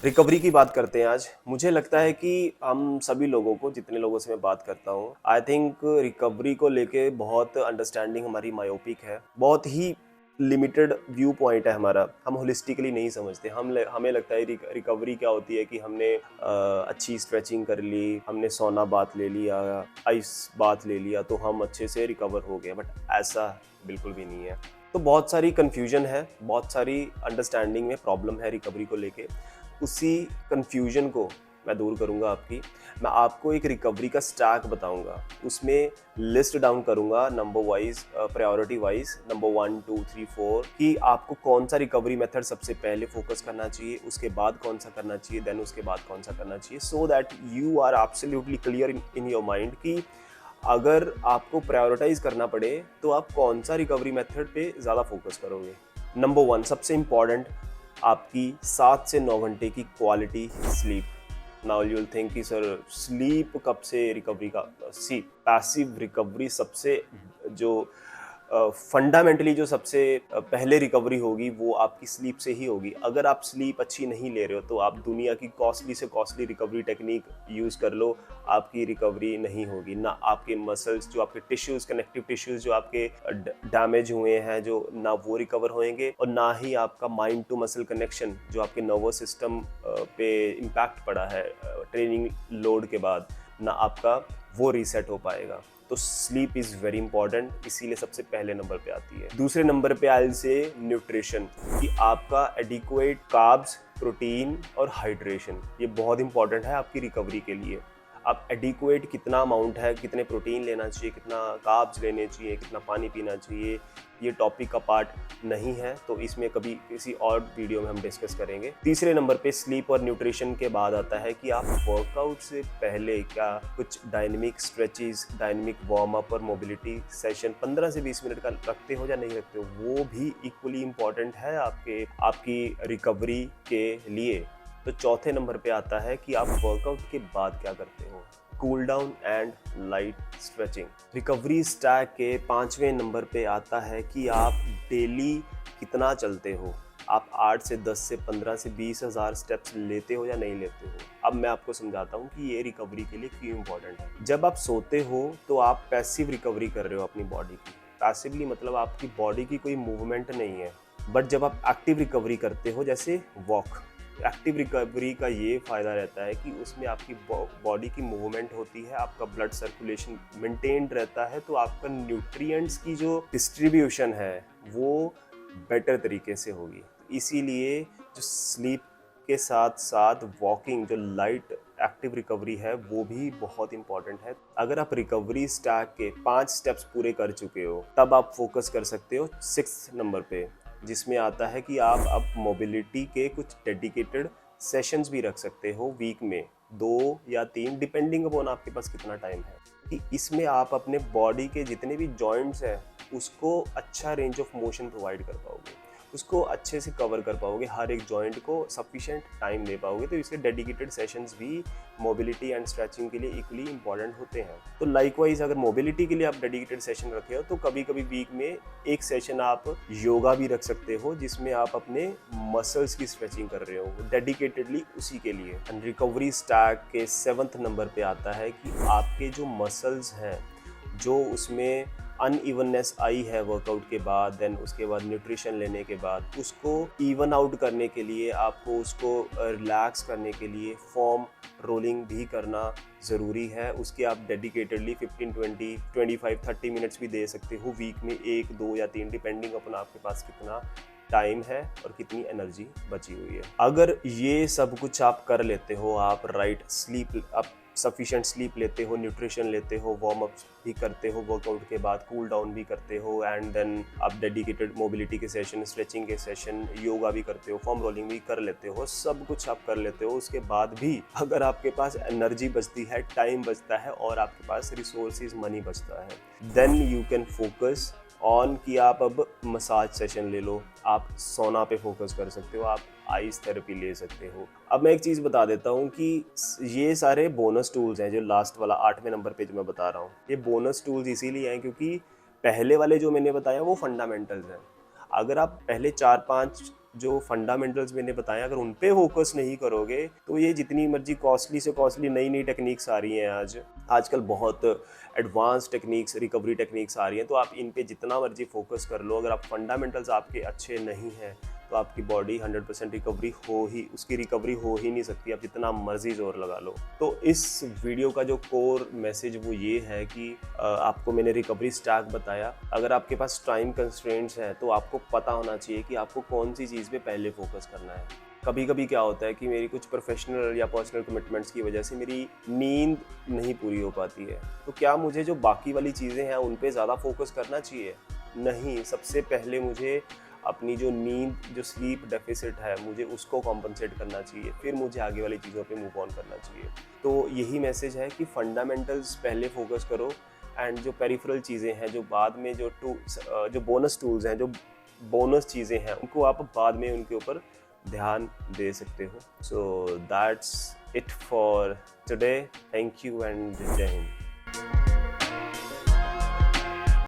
Recovery की बात करते हैं आज। मुझे लगता है कि हम सभी लोगों को, जितने लोगों से मैं बात करता हूँ, आई थिंक रिकवरी को लेके बहुत अंडरस्टैंडिंग हमारी मायोपिक है। बहुत ही लिमिटेड व्यू पॉइंट है हमारा। हम होलिस्टिकली नहीं समझते। हमें लगता है रिकवरी क्या होती है कि हमने अच्छी स्ट्रेचिंग कर ली, हमने सौना बाथ ले लिया, आइस बाथ ले लिया तो हम अच्छे से रिकवर हो गए। बट ऐसा बिल्कुल भी नहीं है। तो बहुत सारी कन्फ्यूजन है, बहुत सारी अंडरस्टैंडिंग में प्रॉब्लम है रिकवरी को लेके। उसी कन्फ्यूजन को मैं दूर करूंगा आपकी। मैं आपको एक रिकवरी का स्टैक बताऊंगा, उसमें लिस्ट डाउन करूंगा number wise, priority wise, number 1 2 3 4, कि आपको कौन सा रिकवरी मेथड सबसे पहले फोकस करना चाहिए, उसके बाद कौन सा करना चाहिए, देन उसके बाद कौन सा करना चाहिए, so that you are absolutely clear in your mind कि अगर आपको प्रायोरिटाइज करना पड़े तो आप कौन सा रिकवरी मेथड पे ज़्यादा फोकस करोगे। नंबर 1 सबसे इम्पॉर्टेंट, आपकी 7 से 9 घंटे की quality sleep. Now you will think कि सर स्लीप कब से रिकवरी का, सी पैसिव रिकवरी सबसे जो फंडामेंटली जो सबसे पहले रिकवरी होगी वो आपकी स्लीप से ही होगी। अगर आप स्लीप अच्छी नहीं ले रहे हो तो आप दुनिया की कॉस्टली से कॉस्टली रिकवरी टेक्निक यूज़ कर लो, आपकी रिकवरी नहीं होगी। ना आपके मसल्स, जो आपके टिश्यूज़, कनेक्टिव टिश्यूज़ जो आपके डैमेज हुए हैं, जो ना वो रिकवर होएंगे, और ना ही आपका माइंड टू मसल कनेक्शन जो आपके नर्वस सिस्टम पे इम्पैक्ट पड़ा है ट्रेनिंग लोड के बाद, ना आपका वो रीसेट हो पाएगा। तो स्लीप इज़ वेरी इंपॉर्टेंट, इसीलिए सबसे पहले नंबर पे आती है। दूसरे नंबर पे आई से न्यूट्रिशन, कि आपका एडिक्वेट कार्ब्स, प्रोटीन और हाइड्रेशन, ये बहुत इंपॉर्टेंट है आपकी रिकवरी के लिए। आप एडिक्वेट कितना अमाउंट है, कितने प्रोटीन लेना चाहिए, कितना कार्ब्स लेने चाहिए, कितना पानी पीना चाहिए, ये टॉपिक का पार्ट नहीं है, तो इसमें कभी किसी और वीडियो में हम डिस्कस करेंगे। तीसरे नंबर पे स्लीप और न्यूट्रिशन के बाद आता है कि आप वर्कआउट से पहले क्या कुछ dynamic stretches, dynamic warm up और मोबिलिटी सेशन 15 से 20 मिनट का रखते हो या नहीं रखते हो, वो भी इक्वली इम्पॉर्टेंट है आपकी रिकवरी के लिए। तो चौथे नंबर पे आता है कि आप वर्कआउट के बाद क्या करते हो, cool down and light stretching. Recovery stack के 5वें नंबर पे आता है कि आप डेली कितना चलते हो। आप 8 से 10 से 15 से 20 हज़ार स्टेप्स लेते हो या नहीं लेते हो। अब मैं आपको समझाता हूँ कि ये रिकवरी के लिए क्यों इम्पोर्टेंट है। जब आप सोते हो तो आप पैसिव रिकवरी कर रहे हो अपनी बॉडी की। पैसिवली मतलब आपकी बॉडी की कोई मूवमेंट नहीं है। बट जब आप एक्टिव रिकवरी करते हो, जैसे वॉक, एक्टिव रिकवरी का ये फ़ायदा रहता है कि उसमें आपकी बॉडी की मूवमेंट होती है, आपका ब्लड सर्कुलेशन मेंटेन्ड रहता है, तो आपका न्यूट्रिएंट्स की जो डिस्ट्रीब्यूशन है वो बेटर तरीके से होगी। इसीलिए जो स्लीप के साथ साथ वॉकिंग, जो लाइट एक्टिव रिकवरी है, वो भी बहुत इंपॉर्टेंट है। अगर आप रिकवरी स्टैक के 5 स्टेप्स पूरे कर चुके हो, तब आप फोकस कर सकते हो 6 नंबर पे, जिसमें आता है कि आप अब मोबिलिटी के कुछ डेडिकेटेड सेशंस भी रख सकते हो वीक में, 2 या 3, डिपेंडिंग अपॉन आपके पास कितना टाइम है। कि इसमें आप अपने बॉडी के जितने भी जॉइंट्स हैं उसको अच्छा रेंज ऑफ मोशन प्रोवाइड कर पाओगे, उसको अच्छे से कवर कर पाओगे, हर एक जॉइंट को सफिशिएंट टाइम दे पाओगे। तो इसके डेडिकेटेड सेशंस भी मोबिलिटी एंड स्ट्रेचिंग के लिए इक्वली इंपॉर्टेंट होते हैं। तो लाइकवाइज अगर मोबिलिटी के लिए आप डेडिकेटेड सेशन रखे हो तो कभी कभी वीक में एक सेशन आप योगा भी रख सकते हो, जिसमें आप अपने मसल्स की स्ट्रेचिंग कर रहे हो डेडिकेटेडली उसी के लिए। एंड रिकवरी स्टैक के 7th नंबर पे आता है कि आपके जो मसल्स हैं, जो उसमें अनइवननेस आई है वर्कआउट के बाद, देन उसके बाद न्यूट्रिशन लेने के बाद, उसको इवन आउट करने के लिए, आपको उसको रिलैक्स करने के लिए फॉर्म रोलिंग भी करना ज़रूरी है। उसके आप डेडिकेटेडली 15 20 25 30 मिनट्स भी दे सकते हो वीक में, 1 2 या 3, डिपेंडिंग अपन आपके पास कितना टाइम है और कितनी एनर्जी बची हुई है। अगर ये सब कुछ आप कर लेते हो, आप राइट स्लीप, आप सफिशिएंट स्लीप लेते हो, न्यूट्रिशन लेते हो, वार्म अप भी करते हो वर्कआउट के बाद, कूल डाउन भी करते हो, एंड देन आप डेडिकेटेड मोबिलिटी के सेशन, स्ट्रेचिंग के सेशन, योगा भी करते हो, फॉर्म रोलिंग भी कर लेते हो, सब कुछ आप कर लेते हो, उसके बाद भी अगर आपके पास एनर्जी बचती है, टाइम बचता है और आपके पास रिसोर्सेज, मनी बचता है, then you can focus on कि आप अब मसाज सेशन ले लो, आप सोना पे फोकस कर सकते हो, आप आइस थेरेपी ले सकते हो। अब मैं एक चीज़ बता देता हूँ कि ये सारे बोनस टूल्स हैं, जो लास्ट वाला 8वें नंबर पे जो मैं बता रहा हूँ, ये बोनस टूल्स इसीलिए हैं क्योंकि पहले वाले जो मैंने बताया वो फंडामेंटल्स हैं। अगर आप पहले 4 5 जो फंडामेंटल्स मैंने बताया अगर उन पे फोकस नहीं करोगे तो ये जितनी मर्जी कॉस्टली से कॉस्टली नई नई टेक्निक्स आ रही हैं आजकल बहुत एडवांस टेक्निक्स रिकवरी टेक्निक्स आ रही हैं, तो आप इन पे जितना मर्जी फोकस कर लो, अगर आप फंडामेंटल्स आपके अच्छे नहीं हैं तो आपकी बॉडी 100% रिकवरी हो ही नहीं सकती, आप जितना मर्जी जोर लगा लो। तो इस वीडियो का जो कोर मैसेज वो ये है कि आपको मैंने रिकवरी स्टैक बताया। अगर आपके पास टाइम कंस्ट्रेंट्स हैं तो आपको पता होना चाहिए कि आपको कौन सी चीज़ पे पहले फोकस करना है। कभी कभी क्या होता है कि मेरी कुछ प्रोफेशनल या पर्सनल कमिटमेंट्स की वजह से मेरी नींद नहीं पूरी हो पाती है, तो क्या मुझे जो बाकी वाली चीज़ें हैं उन पे ज़्यादा फोकस करना चाहिए? नहीं, सबसे पहले मुझे अपनी जो नींद, जो स्लीप डेफिसिट है, मुझे उसको कॉम्पनसेट करना चाहिए, फिर मुझे आगे वाली चीज़ों पे मूव ऑन करना चाहिए। तो यही मैसेज है कि फंडामेंटल्स पहले फोकस करो, एंड जो पेरिफेरल चीज़ें हैं, जो बाद में जो बोनस टूल्स हैं, जो बोनस चीज़ें हैं, उनको आप बाद में उनके ऊपर ध्यान दे सकते हो। So that's it for today. Thank you and जय हिंद।